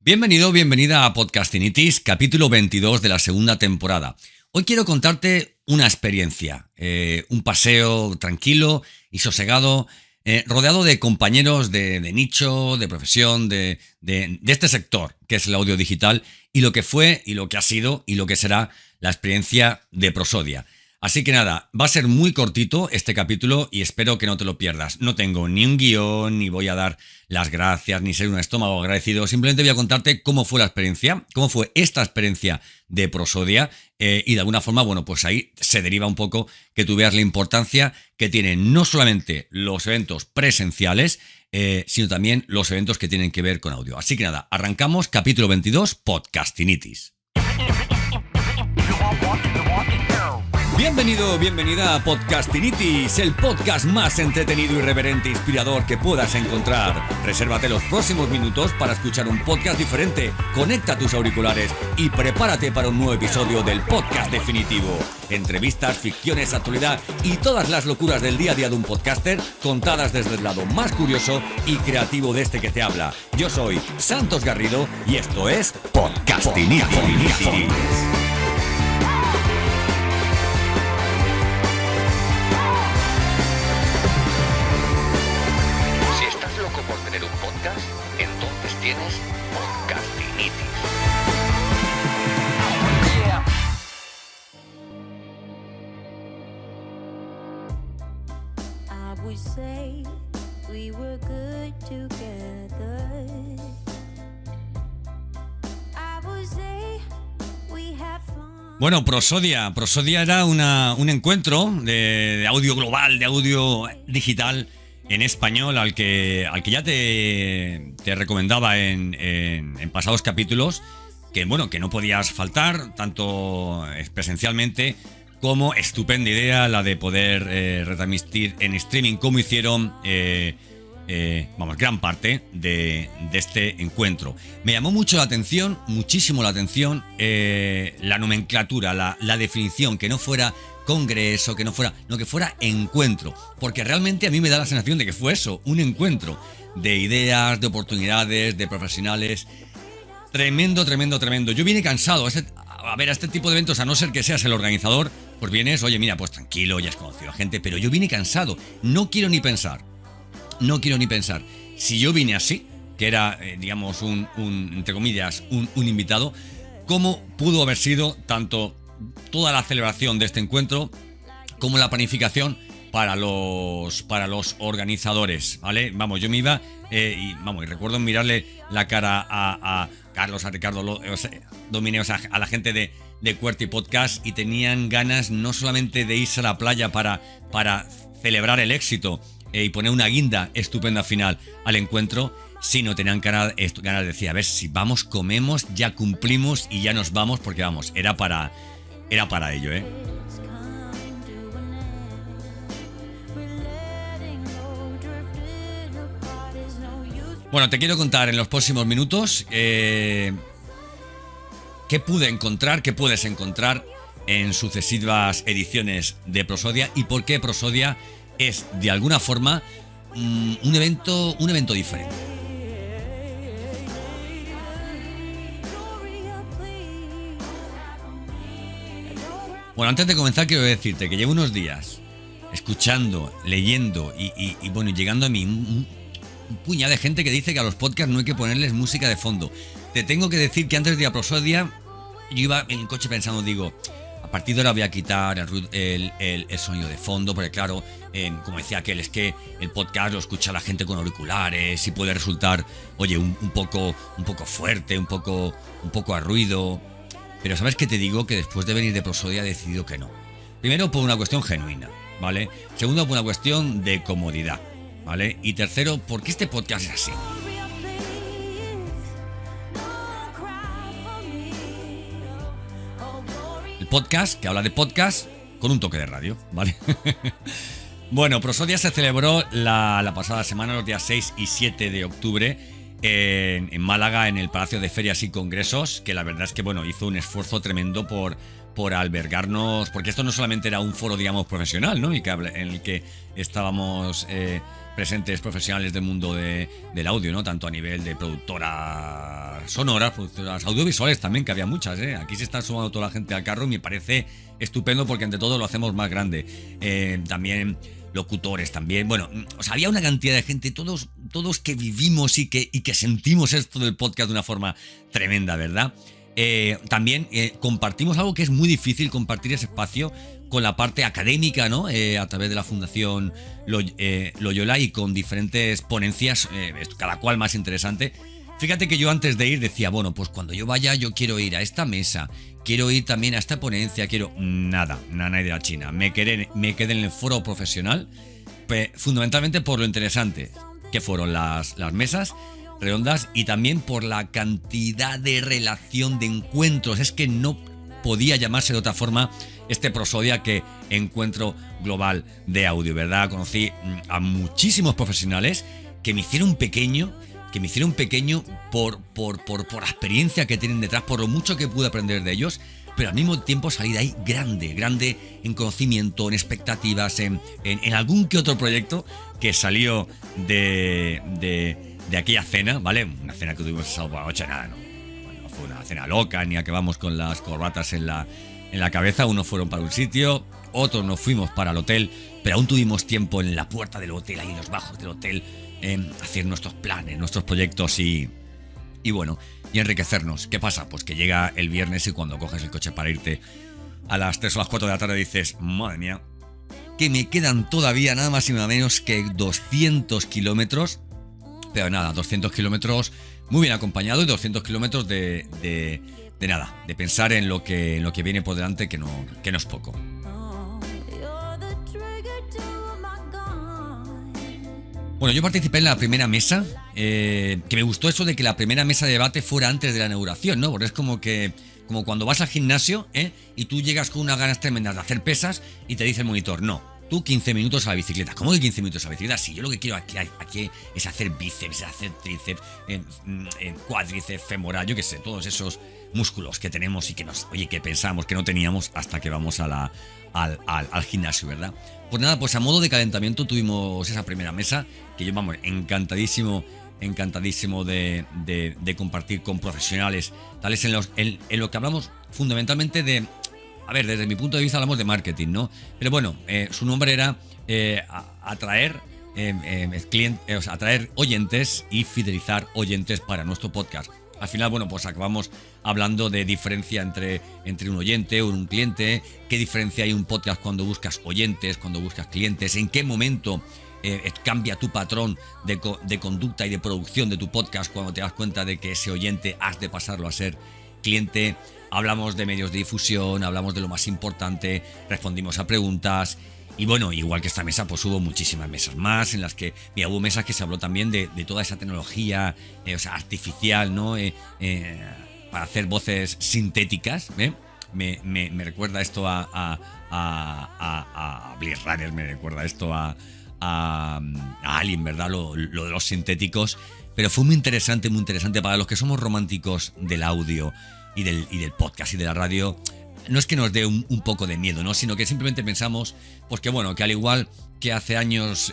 Bienvenido, bienvenida a Podcastinitis, capítulo 22 de la segunda temporada. Hoy quiero contarte una experiencia, un paseo tranquilo y sosegado, rodeado de compañeros de nicho, de profesión, de este sector, que es el audio digital, y lo que fue, y lo que ha sido, y lo que será la experiencia de Prosodia. Así que nada, va a ser muy cortito este capítulo y espero que no te lo pierdas. No tengo ni un guión, ni voy a dar las gracias, ni ser un estómago agradecido. Simplemente voy a contarte cómo fue la experiencia, cómo fue esta experiencia de Prosodia y de alguna forma, bueno, pues ahí se deriva un poco que tú veas la importancia que tienen no solamente los eventos presenciales, sino también los eventos que tienen que ver con audio. Así que nada, arrancamos capítulo 22, Podcastinitis. Bienvenido, bienvenida a Podcastinitis, el podcast más entretenido, irreverente e inspirador que puedas encontrar. Resérvate los próximos minutos para escuchar un podcast diferente, conecta tus auriculares y prepárate para un nuevo episodio del podcast definitivo. Entrevistas, ficciones, actualidad y todas las locuras del día a día de un podcaster contadas desde el lado más curioso y creativo de este que te habla. Yo soy Santos Garrido y esto es Podcastinitis. Entonces tienes Podcastinitis. I would say we were good together. I would say we had fun. Bueno, Prosodia era un encuentro de audio global, de audio digital en español al que ya te recomendaba en pasados capítulos, que bueno, que no podías faltar, tanto presencialmente como estupenda idea la de poder retransmitir en streaming como hicieron gran parte de este encuentro. Me llamó mucho la atención, muchísimo la atención, la nomenclatura, la definición, que no fuera congreso, que fuera encuentro, porque realmente a mí me da la sensación de que fue eso, un encuentro de ideas, de oportunidades, de profesionales. Tremendo. Yo vine cansado a este tipo de eventos, a no ser que seas el organizador, pues vienes, oye, mira, pues tranquilo, ya has conocido a gente, pero yo vine cansado, no quiero ni pensar. Si yo vine así, que era, digamos, entre comillas, un invitado, ¿cómo pudo haber sido tanto toda la celebración de este encuentro como la planificación para los organizadores, ¿vale? Vamos, yo me iba y recuerdo mirarle la cara a Carlos, a Ricardo, Domínguez, o sea, a la gente de QWERTY Podcast, y tenían ganas no solamente de irse a la playa para celebrar el éxito y poner una guinda estupenda final al encuentro, sino tenían ganas de decir, a ver, si vamos, comemos, ya cumplimos y ya nos vamos, porque vamos, era para ello, ¿eh? Bueno, te quiero contar en los próximos minutos qué pude encontrar, qué puedes encontrar en sucesivas ediciones de Prosodia y por qué Prosodia es, de alguna forma, un evento diferente. Bueno, antes de comenzar quiero decirte que llevo unos días escuchando, leyendo y bueno, llegando a mí un puñado de gente que dice que a los podcasts no hay que ponerles música de fondo. Te tengo que decir que antes de ir a Prosodia, yo iba en el coche pensando, digo, a partir de ahora voy a quitar el sonido de fondo, porque claro, como decía aquel, es que el podcast lo escucha la gente con auriculares y puede resultar, oye, un poco fuerte, un poco a ruido. Pero ¿sabes qué te digo? Que después de venir de Prosodia he decidido que no. Primero, por una cuestión genuina, ¿vale? Segundo, por una cuestión de comodidad, ¿vale? Y tercero, porque este podcast es así. El podcast que habla de podcast con un toque de radio, ¿vale? Bueno, Prosodia se celebró la pasada semana, los días 6 y 7 de octubre, en Málaga, en el Palacio de Ferias y Congresos, que la verdad es que bueno, hizo un esfuerzo tremendo por albergarnos, porque esto no solamente era un foro, digamos, profesional, ¿no? En el que estábamos presentes profesionales del mundo del audio, ¿no? Tanto a nivel de productoras productoras sonoras, productoras audiovisuales también, que había muchas, ¿eh? Aquí se está sumando toda la gente al carro y me parece estupendo porque entre todo lo hacemos más grande. También locutores también. Bueno, o sea, había una cantidad de gente, todos que vivimos y que sentimos esto del podcast de una forma tremenda, ¿verdad? También compartimos algo que es muy difícil, compartir ese espacio con la parte académica, ¿no? A través de la Fundación Loyola y con diferentes ponencias, cada cual más interesante. Fíjate que yo antes de ir decía, bueno, pues cuando yo vaya yo quiero ir a esta mesa, quiero ir también a esta ponencia, nada de la China. Me quedé en el foro profesional, fundamentalmente por lo interesante que fueron las mesas redondas y también por la cantidad de relación de encuentros. Es que no podía llamarse de otra forma este Prosodia que Encuentro Global de Audio, ¿verdad? Conocí a muchísimos profesionales que me hicieron pequeño por la experiencia que tienen detrás, por lo mucho que pude aprender de ellos, pero al mismo tiempo salí de ahí grande en conocimiento, en expectativas, en algún que otro proyecto que salió de aquella cena, ¿vale? Una cena que tuvimos el sábado por la noche, nada, no fue una cena loca, ni acabamos con las corbatas en la cabeza. Unos fueron para un sitio, otros nos fuimos para el hotel, pero aún tuvimos tiempo en la puerta del hotel, ahí en los bajos del hotel, hacer nuestros planes, nuestros proyectos y bueno, y enriquecernos. ¿Qué pasa? Pues que llega el viernes y cuando coges el coche para irte a las 3 o las 4 de la tarde dices, madre mía, que me quedan todavía nada más y nada menos que 200 kilómetros, pero nada, 200 kilómetros muy bien acompañado y 200 kilómetros de pensar en lo que viene por delante, que no es poco. Bueno, yo participé en la primera mesa, que me gustó eso de que la primera mesa de debate fuera antes de la inauguración, ¿no? Porque es como cuando vas al gimnasio, y tú llegas con unas ganas tremendas de hacer pesas y te dice el monitor, no, tú 15 minutos a la bicicleta. ¿Cómo que 15 minutos a la bicicleta? Sí, yo lo que quiero aquí es hacer bíceps, hacer tríceps, cuádriceps, femoral, yo qué sé, todos esos músculos que tenemos y que pensamos que no teníamos hasta que vamos al gimnasio, ¿verdad? Pues nada, pues a modo de calentamiento tuvimos esa primera mesa, que yo, vamos, encantadísimo de compartir con profesionales, tales en lo que hablamos fundamentalmente de... A ver, desde mi punto de vista hablamos de marketing, ¿no? Pero bueno, su nombre era atraer oyentes y fidelizar oyentes para nuestro podcast. Al final, bueno, pues acabamos hablando de diferencia entre un oyente o un cliente, qué diferencia hay en un podcast cuando buscas oyentes, cuando buscas clientes, en qué momento cambia tu patrón de conducta y de producción de tu podcast cuando te das cuenta de que ese oyente has de pasarlo a ser cliente. Hablamos de medios de difusión, hablamos de lo más importante, respondimos a preguntas. Y bueno, igual que esta mesa, pues hubo muchísimas mesas más en las que, mira, hubo mesas que se habló también de toda esa tecnología, artificial, ¿no? Para hacer voces sintéticas, ¿eh? Me recuerda esto a Blade Runner, me recuerda esto a Alien, ¿verdad? Lo de los sintéticos. Pero fue muy interesante para los que somos románticos del audio y del podcast y de la radio. No es que nos dé un poco de miedo, ¿no? Sino que simplemente pensamos, pues que bueno, que al igual que hace años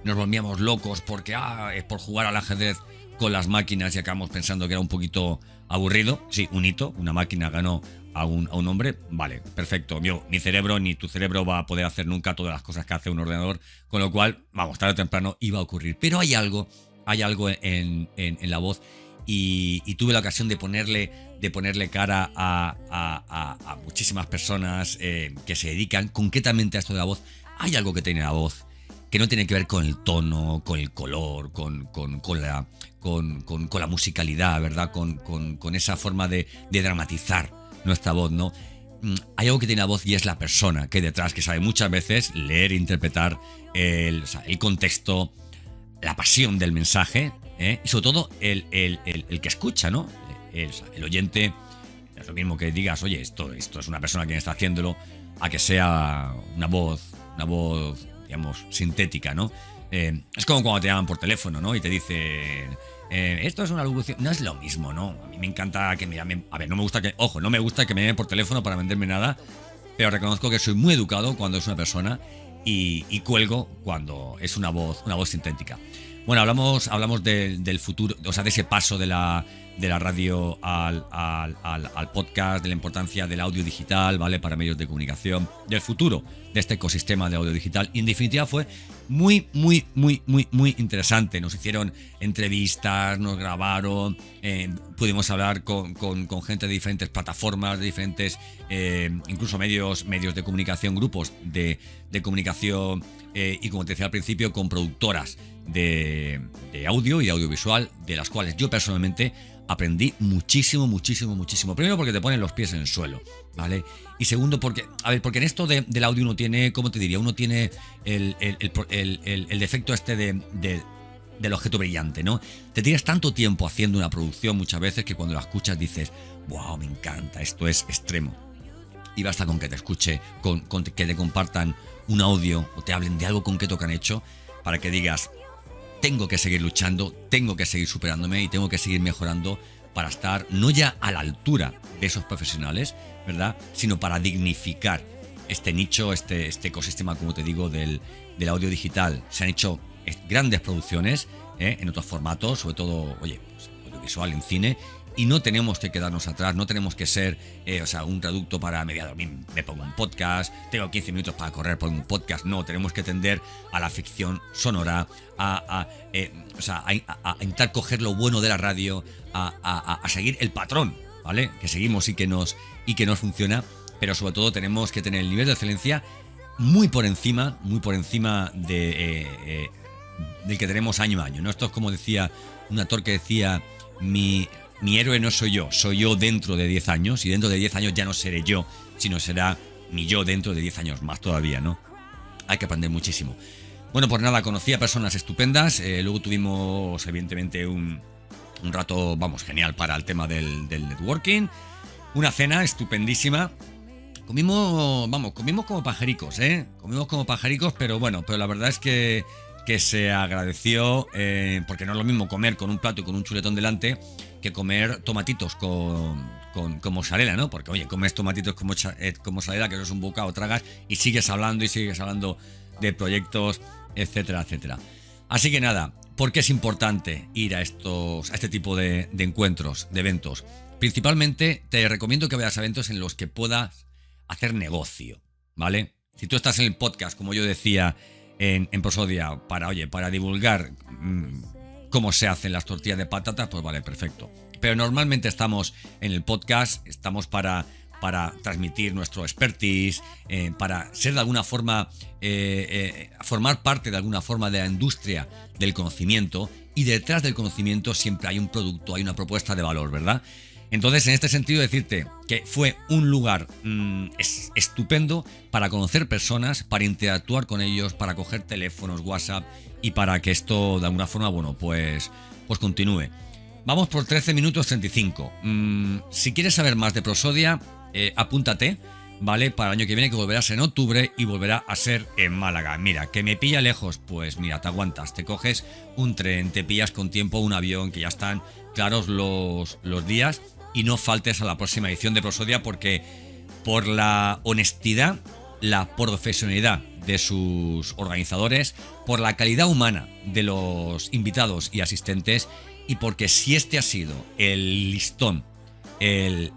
nos volvíamos locos porque es por jugar al ajedrez con las máquinas y acabamos pensando que era un poquito aburrido. Sí, un hito, una máquina ganó a un hombre, vale, perfecto. Mi cerebro ni tu cerebro va a poder hacer nunca todas las cosas que hace un ordenador, con lo cual, vamos, tarde o temprano iba a ocurrir. Pero hay algo en la voz y tuve la ocasión de ponerle cara a muchísimas personas que se dedican concretamente a esto de la voz. Hay algo que tiene la voz que no tiene que ver con el tono, con el color, con la musicalidad, ¿verdad? Con esa forma de dramatizar nuestra voz, ¿no? Hay algo que tiene la voz y es la persona que hay detrás, que sabe muchas veces leer e interpretar el contexto, la pasión del mensaje, y sobre todo el que escucha, ¿no? El oyente. Es lo mismo que digas, oye, esto es una persona quien está haciéndolo, a que sea una voz, digamos, sintética, ¿no? Es como cuando te llaman por teléfono, ¿no? Y te dicen, esto es una locución. No es lo mismo, ¿no? A mí me encanta que me llamen. A ver, no me gusta que me llamen por teléfono para venderme nada, pero reconozco que soy muy educado cuando es una persona y cuelgo cuando es una voz sintética. Bueno, hablamos del futuro, o sea, de ese paso de la radio al podcast, de la importancia del audio digital, ¿vale? Para medios de comunicación, del futuro de este ecosistema de audio digital. Y en definitiva fue muy interesante. Nos hicieron entrevistas, nos grabaron, pudimos hablar con gente de diferentes plataformas, de diferentes, incluso medios de comunicación, grupos de comunicación, y como te decía al principio, con productoras de audio y de audiovisual, de las cuales yo personalmente aprendí muchísimo. Primero porque te ponen los pies en el suelo, ¿vale? Y segundo porque en esto del audio uno tiene, ¿cómo te diría? Uno tiene el defecto este del objeto brillante, ¿no? Te tiras tanto tiempo haciendo una producción muchas veces que cuando la escuchas dices, wow, me encanta, esto es extremo. Y basta con que te escuche, con que te compartan un audio o te hablen de algo concreto que han hecho para que digas, tengo que seguir luchando, tengo que seguir superándome y tengo que seguir mejorando para estar no ya a la altura de esos profesionales, ¿verdad? Sino para dignificar este nicho, este ecosistema, como te digo, del audio digital. Se han hecho grandes producciones en otros formatos, sobre todo, oye, pues, audiovisual, en cine, y no tenemos que quedarnos atrás, no tenemos que ser un reducto para me pongo un podcast, tengo 15 minutos para correr por un podcast. No, tenemos que tender a la ficción sonora, a intentar coger lo bueno de la radio, a seguir el patrón, ¿vale? Que seguimos y que nos funciona, pero sobre todo tenemos que tener el nivel de excelencia muy por encima del que tenemos año a año, ¿no? Esto es como decía un actor que decía, mi héroe no soy yo dentro de 10 años, y dentro de 10 años ya no seré yo, sino será mi yo dentro de 10 años más todavía, ¿no? Hay que aprender muchísimo. Bueno, pues nada, conocí a personas estupendas, luego tuvimos evidentemente un rato, genial para el tema del networking, una cena estupendísima. Comimos como pajaricos, comimos como pajaricos, pero la verdad es que se agradeció, porque no es lo mismo comer con un plato y con un chuletón delante que comer tomatitos con mozzarella, ¿no? Porque, oye, comes tomatitos con mozzarella, que eso es un bocado, tragas y sigues hablando de proyectos, etcétera. Así que nada, ¿por qué es importante ir a este tipo de encuentros, de eventos? Principalmente te recomiendo que vayas a eventos en los que puedas hacer negocio, ¿vale? Si tú estás en el podcast, como yo decía en Prosodia, para divulgar cómo se hacen las tortillas de patatas, pues vale, perfecto. Pero normalmente estamos en el podcast, estamos para transmitir nuestro expertise, para ser de alguna forma, formar parte de alguna forma de la industria del conocimiento, y detrás del conocimiento siempre hay un producto, hay una propuesta de valor, ¿verdad? Entonces, en este sentido, decirte que fue un lugar estupendo para conocer personas, para interactuar con ellos, para coger teléfonos, WhatsApp, y para que esto de alguna forma, pues continúe. Vamos por 13 minutos 35. Si quieres saber más de Prosodia, apúntate, ¿vale? Para el año que viene, que volverá a ser en octubre y volverá a ser en Málaga. Mira, que me pilla lejos, pues mira, te aguantas, te coges un tren, te pillas con tiempo un avión, que ya están claros los días, y no faltes a la próxima edición de Prosodia, porque por la honestidad, la profesionalidad de sus organizadores, por la calidad humana de los invitados y asistentes, y porque si este ha sido el listón, el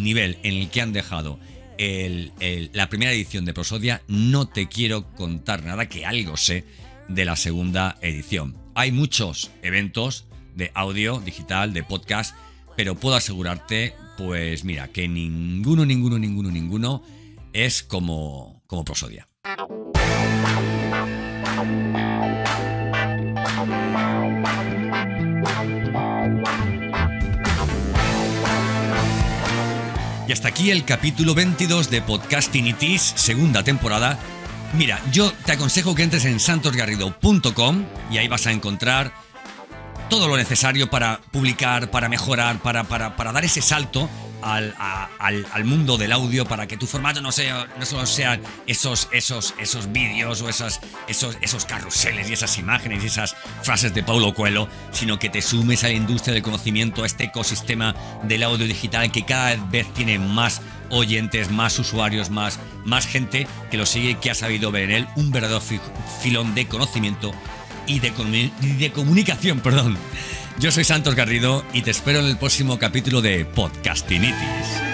nivel en el que han dejado la primera edición de Prosodia, no te quiero contar nada, que algo sé de la segunda edición. Hay muchos eventos de audio digital, de podcast, pero puedo asegurarte, pues mira, que ninguno es como Prosodia. Y hasta aquí el capítulo 22 de Podcasting It Is, segunda temporada. Mira, yo te aconsejo que entres en santosgarrido.com y ahí vas a encontrar todo lo necesario para publicar, para mejorar, para dar ese salto al mundo del audio, para que tu formato no solo sean esos vídeos o esos carruseles y esas imágenes y esas frases de Paulo Coelho, sino que te sumes a la industria del conocimiento, a este ecosistema del audio digital que cada vez tiene más oyentes, más usuarios, más gente que lo sigue, que ha sabido ver en él un verdadero filón de conocimiento y de comunicación, perdón. Yo soy Santos Garrido y te espero en el próximo capítulo de Podcastinitis.